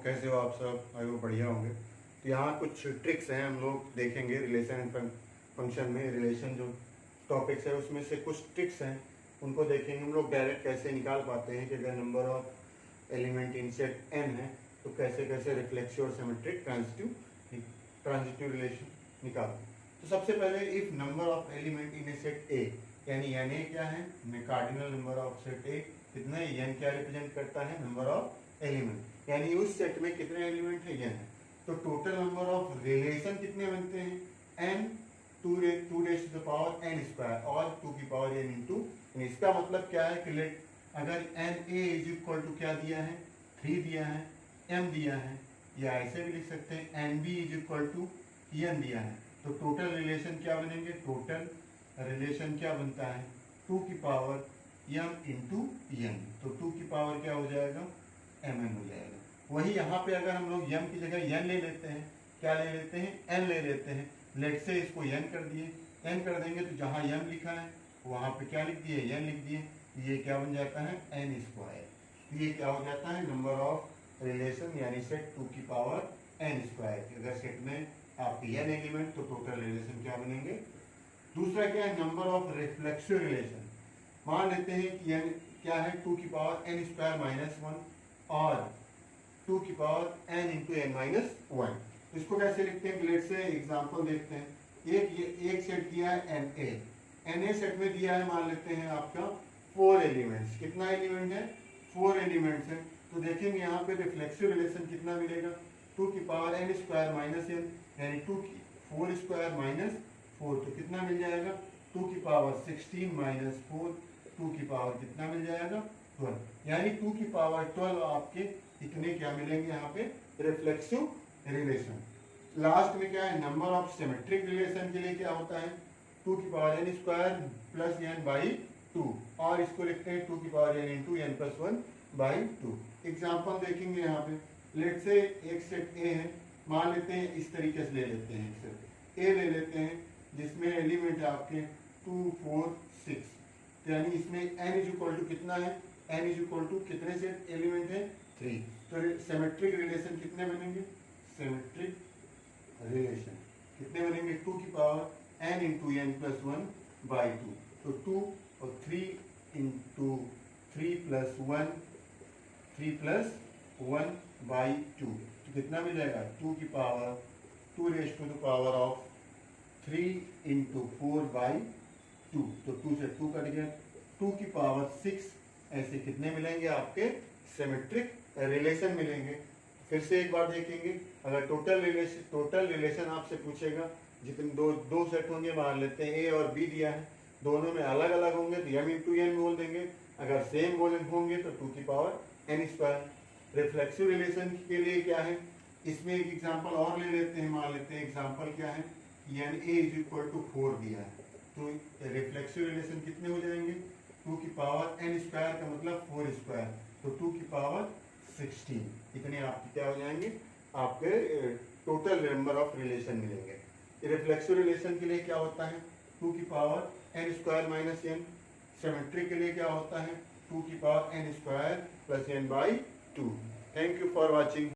कैसे हो आप सब? आई वो बढ़िया होंगे। तो यहाँ कुछ ट्रिक्स हैं हम लोग देखेंगे रिलेशन एंड फंक्शन में। रिलेशन जो टॉपिक्स है उसमें से कुछ ट्रिक्स हैं, उनको देखेंगे हम लोग। डायरेक्ट कैसे निकाल पाते हैं कि अगर number of element in set n है तो कैसे कैसे रिफ्लेक्सिव और सिमेट्रिक ट्रांजिटिव रिलेशन निकालते हैं। तो सबसे पहले if number of element in A set ए, यानी एन ए क्या है? कार्डिनल नंबर ऑफ सेट ए कितना है? एन क्या रिप्रेजेंट करता है? नंबर ऑफ एलिमेंट, यानी उस सेट में कितने एलिमेंट है? एन है। तो टोटल नंबर ऑफ रिलेशन कितने बनते हैं? N two raise to the power n square और टू की पावर एन इंटू। इसका मतलब क्या है कि अगर n A is equal to क्या दिया है? 3 दिया है, एम दिया है, या ऐसे भी लिख सकते हैं n B is equal to n दिया है, तो टोटल रिलेशन क्या बनेंगे? टोटल रिलेशन क्या बनता है? 2 की पावर एम इंटू एन। तो 2 की पावर क्या हो जाएगा? एम एन हो जाएगा। वही यहाँ पे अगर हम लोग एम की जगह एन ले लेते हैं, क्या ले लेते हैं? एन ले लेते हैं। लेट से इसको एन कर दिए, एन कर देंगे तो जहाँ एम लिखा है वहाँ पे क्या लिख दिए? एन लिख दिए। ये क्या बन जाता है? N square. ये क्या हो जाता है? नंबर ऑफ रिलेशन, यानी सेट 2 की पावर एन स्क्वायर। अगर सेट में आपके एन एलिमेंट तो टोटल रिलेशन क्या बनेंगे? दूसरा क्या है? Number of reflexive relation. मान लेते हैं कि एन क्या है? 2 की पावर एन स्क्वायर माइनस 1 और 2 की power n into n minus 1। इसको कैसे लिखते हैं? लेट से एग्जाम्पल देखते हैं। एक सेट दिया है n A, n A set में दिया है, मान लेते हैं आपका 4 एलिमेंट्स। कितना एलिमेंट है? 4 एलिमेंट्स है। तो देखेंगे यहाँ पे रिफ्लेक्सिव रिलेशन कितना मिलेगा? 2 की power n square minus n, यानी 2 की 4 स्क्वायर माइनस 4, तो कितना मिल जाएगा? 2 की पावर 16 माइनस 4, 2 की पावर कितना मिल जाएगा? 12, यानी 2 की पावर 12 आपके इतने क्या मिलेंगे यहाँ पे? Reflexive relation. लास्ट में क्या है? नंबर ऑफ सिमेट्रिक रिलेशन के लिए क्या होता है? 2 की power n square plus n by 2, और इसको लिखते हैं 2 की power n into n plus 1 by 2। Example देखेंगे यहाँ पे। लेट से एक सेट ए है, मान लेते हैं इस तरीके से ले लेते हैं। सेट ए ले लेते हैं जिसमें एलिमेंट है आपके 2 4 6, यानी इसमें एन इज इक्वल टू कितना है? एन इज इक्वल टू कितने सेट एलिमेंट है? 3। तो सिमेट्रिक रिलेशन कितने बनेंगे? सिमेट्रिक रिलेशन कितने बनेंगे? 2 की power n into n plus 1 by 2। तो 2 और 3 इंटू 3 प्लस 1, 3 प्लस 1 बाई 2, तो कितना मिल जाएगा? 2 की power 2 raise to the power of 3 into 4 by 2, तो 2 से 2 कट गया, 2 की पावर 6। ऐसे कितने मिलेंगे आपके? सिमेट्रिक रिलेशन मिलेंगे। फिर से एक बार देखेंगे। अगर टोटल रिलेशन आपसे पूछेगा, जितने दो सेट होंगे, मान लेते हैं ए और बी दिया है, दोनों में अलग अलग होंगे तो एम इंटू एन बोल देंगे। अगर सेम होंगे तो 2 की power n square. Reflexive relation के लिए क्या है? इसमें एक एग्जांपल और ले लेते हैं। मान लेते हैं एग्जांपल क्या है? N A is equal to 4 दिया है, तो रिफ्लेक्सिव रिलेशन कितने हो जाएंगे? 2 की पावर एन स्क्वायर का मतलब 4 स्क्वायर, तो 2 की पावर 16। इतने आपके क्या हो जाएंगे? आपके टोटल नंबर ऑफ रिलेशन मिलेंगे। रिफ्लेक्सिव रिलेशन के लिए क्या होता है? 2 की power n square minus n. Symmetric के लिए क्या होता है? 2 की power n square plus n by 2। Thank you for watching.